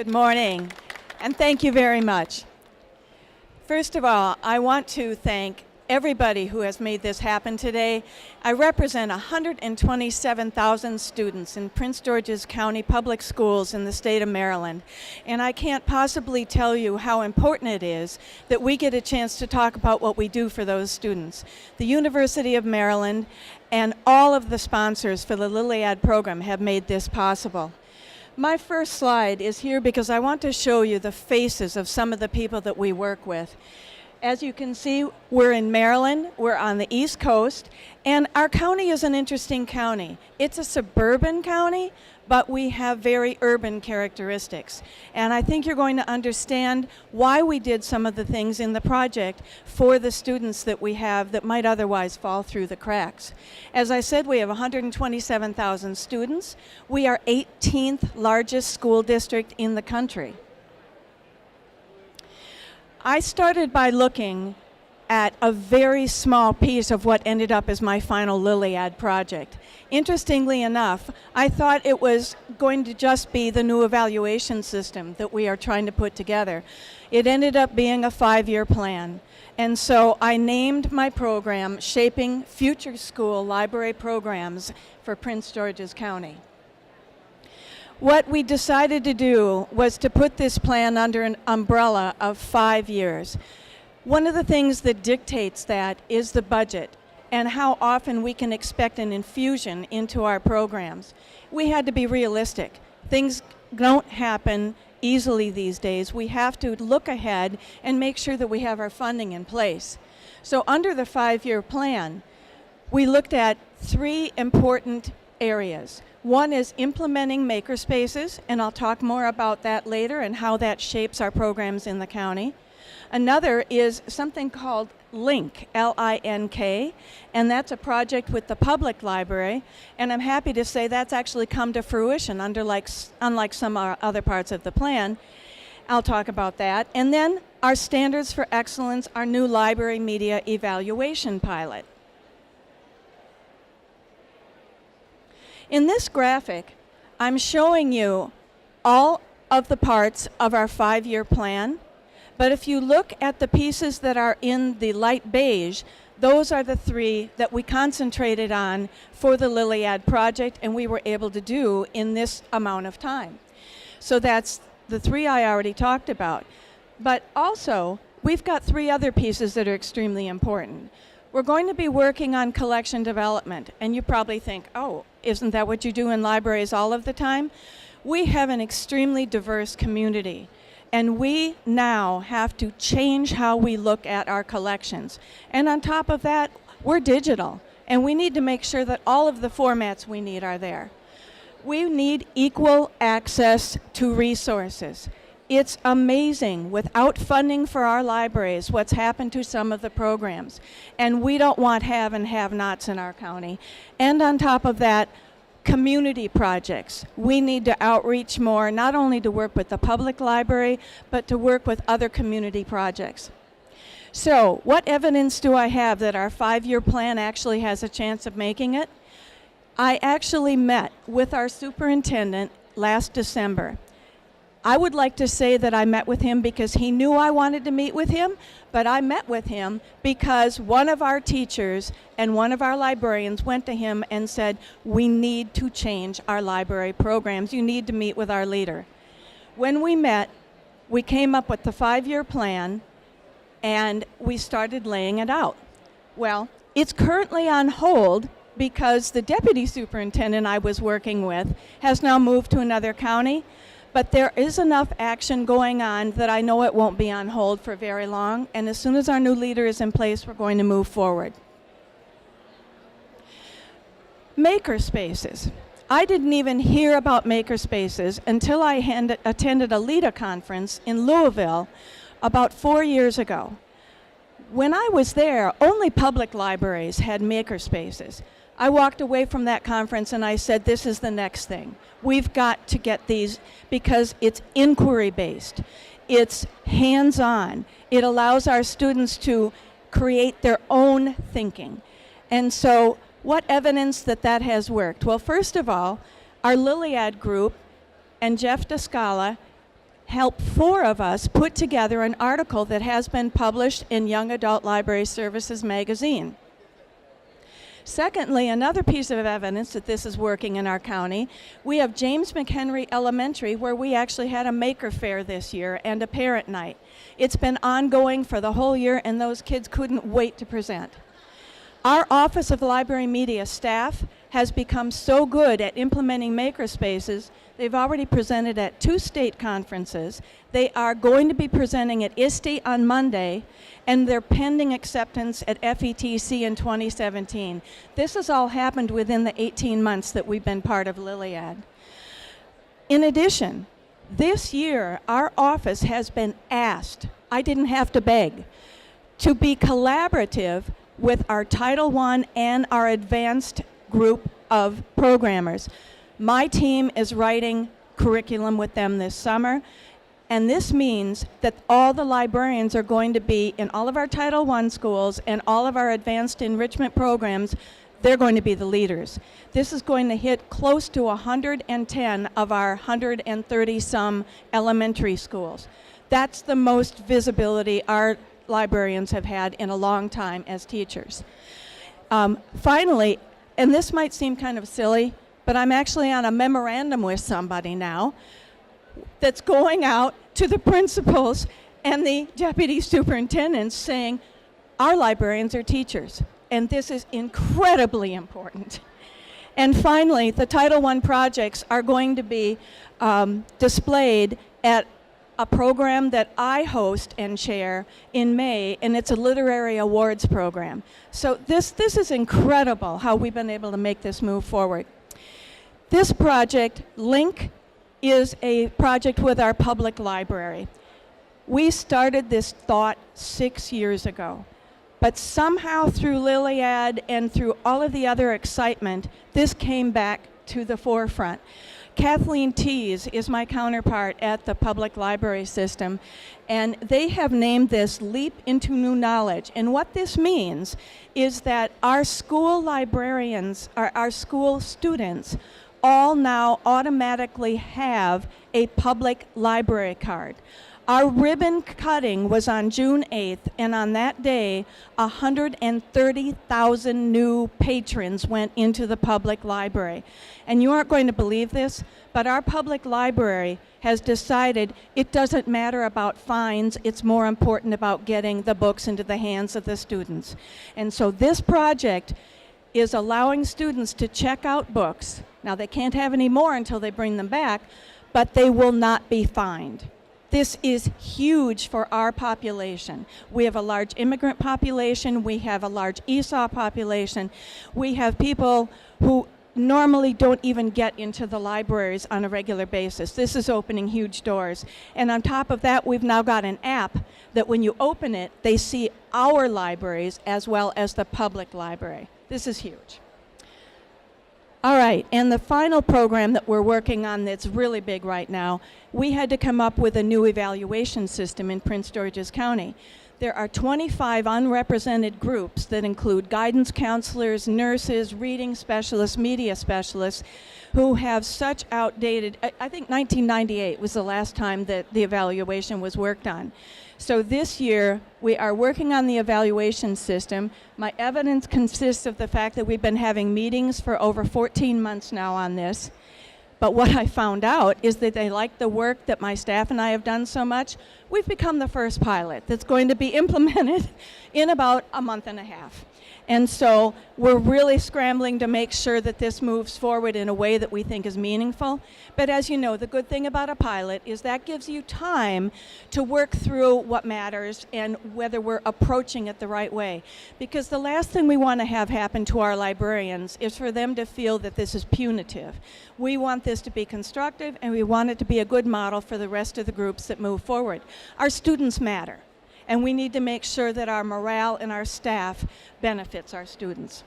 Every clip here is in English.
Good morning, and thank you very much. First of all, I want to thank everybody who has made this happen today. I represent 127,000 students in Prince George's County Public Schools in the state of Maryland, and I can't possibly tell you how important it is that we get a chance to talk about what we do for those students. The University of Maryland and all of the sponsors for the LILEAD program have made this possible. My first slide is here because I want to show you the faces of some of the people that we work with. As you can see, we're in Maryland, we're on the East Coast, and our county is an interesting county. It's a suburban county, but we have very urban characteristics. And I think you're going to understand why we did some of the things in the project for the students that we have that might otherwise fall through the cracks. As I said, we have 127,000 students. We are 18th largest school district in the country. I started by looking at a very small piece of what ended up as my final LILEAD project. Interestingly enough, I thought it was going to just be the new evaluation system that we are trying to put together. It ended up being a 5-year plan. And so I named my program Shaping Future School Library Programs for Prince George's County. What we decided to do was to put this plan under an umbrella of 5 years. One of the things that dictates that is the budget and how often we can expect an infusion into our programs. We had to be realistic. Things don't happen easily these days. We have to look ahead and make sure that we have our funding in place. So under the 5-year plan, we looked at 3 important areas. One is implementing makerspaces, and I'll talk more about that later and how that shapes our programs in the county. Another is something called LINK, L-I-N-K, and that's a project with the public library, and I'm happy to say that's actually come to fruition unlike some other parts of the plan. I'll talk about that. And then our Standards for Excellence, our new library media evaluation pilot. In this graphic, I'm showing you all of the parts of our 5-year plan, but if you look at the pieces that are in the light beige, those are the 3 that we concentrated on for the LILEAD project and we were able to do in this amount of time. So that's the 3 I already talked about. But also, we've got 3 other pieces that are extremely important. We're going to be working on collection development, and you probably think, oh, isn't that what you do in libraries all of the time? We have an extremely diverse community, and we now have to change how we look at our collections. And on top of that, we're digital, and we need to make sure that all of the formats we need are there. We need equal access to resources. It's amazing, without funding for our libraries, what's happened to some of the programs. And we don't want have and have-nots in our county. And on top of that, community projects. We need to outreach more, not only to work with the public library, but to work with other community projects. So, what evidence do I have that our 5-year plan actually has a chance of making it? I actually met with our superintendent last December. I would like to say that I met with him because he knew I wanted to meet with him, but I met with him because one of our teachers and one of our librarians went to him and said, we need to change our library programs. You need to meet with our leader. When we met, we came up with the 5-year plan and we started laying it out. Well, it's currently on hold because the deputy superintendent I was working with has now moved to another county. But there is enough action going on that I know it won't be on hold for very long, and as soon as our new leader is in place, we're going to move forward. Makerspaces. I didn't even hear about makerspaces until I attended a LILEAD conference in Louisville about 4 years ago. When I was there, only public libraries had makerspaces. I walked away from that conference and I said, this is the next thing. We've got to get these because it's inquiry-based. It's hands-on. It allows our students to create their own thinking. And so what evidence that that has worked? Well, first of all, our LILEAD group and Jeff Descala helped 4 of us put together an article that has been published in Young Adult Library Services magazine. Secondly, another piece of evidence that this is working in our county, we have James McHenry Elementary, where we actually had a maker fair this year and a parent night. It's been ongoing for the whole year, and those kids couldn't wait to present. Our Office of Library Media staff has become so good at implementing maker spaces, they've already presented at 2 state conferences. They are going to be presenting at ISTE on Monday, and they're pending acceptance at FETC in 2017. This has all happened within the 18 months that we've been part of LILEAD. In addition, this year, our office has been asked, I didn't have to beg, to be collaborative with our Title I and our advanced group of programmers. My team is writing curriculum with them this summer, and this means that all the librarians are going to be in all of our Title I schools and all of our advanced enrichment programs. They're going to be the leaders. This is going to hit close to 110 of our 130-some elementary schools. That's the most visibility our librarians have had in a long time as teachers. Finally, and this might seem kind of silly, but I'm actually on a memorandum with somebody now that's going out to the principals and the deputy superintendents saying, our librarians are teachers, and this is incredibly important. And finally, the Title I projects are going to be displayed at a program that I host and chair in May, and it's a literary awards program. So this is incredible how we've been able to make this move forward. This project, LINK, is a project with our public library. We started this thought 6 years ago, but somehow through LILEAD and through all of the other excitement, this came back to the forefront. Kathleen Tees is my counterpart at the public library system, and they have named this Leap into New Knowledge. And what this means is that our school librarians, our school students, all now automatically have a public library card. Our ribbon cutting was on June 8th, and on that day, 130,000 new patrons went into the public library. And you aren't going to believe this, but our public library has decided it doesn't matter about fines, it's more important about getting the books into the hands of the students. And so this project is allowing students to check out books. Now, they can't have any more until they bring them back, but they will not be fined. This is huge for our population. We have a large immigrant population. We have a large ESOL population. We have people who normally don't even get into the libraries on a regular basis. This is opening huge doors. And on top of that, we've now got an app that when you open it, they see our libraries as well as the public library. This is huge. All right, and the final program that we're working on that's really big right now, we had to come up with a new evaluation system in Prince George's County. There are 25 unrepresented groups that include guidance counselors, nurses, reading specialists, media specialists, who have such outdated, I think 1998 was the last time that the evaluation was worked on. So this year, we are working on the evaluation system. My evidence consists of the fact that we've been having meetings for over 14 months now on this. But what I found out is that they like the work that my staff and I have done so much. We've become the first pilot that's going to be implemented in about a month and a half. And so we're really scrambling to make sure that this moves forward in a way that we think is meaningful. But as you know, the good thing about a pilot is that gives you time to work through what matters and whether we're approaching it the right way. Because the last thing we want to have happen to our librarians is for them to feel that this is punitive. We want this to be constructive, and we want it to be a good model for the rest of the groups that move forward. Our students matter. And we need to make sure that our morale and our staff benefits our students.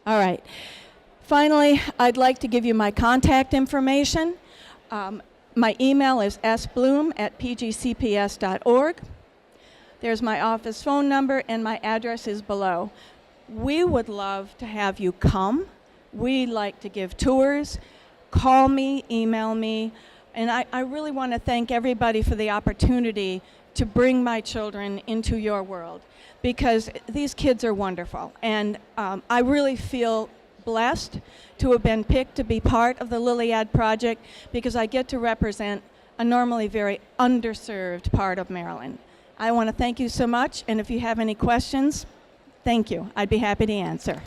All right. Finally, I'd like to give you my contact information. My email is sbloom@pgcps.org. There's my office phone number, and my address is below. We would love to have you come. We like to give tours. Call me, email me. And I really want to thank everybody for the opportunity to bring my children into your world, because these kids are wonderful. And I really feel blessed to have been picked to be part of the LILEAD project, because I get to represent a normally very underserved part of Maryland. I want to thank you so much, and if you have any questions, thank you. I'd be happy to answer.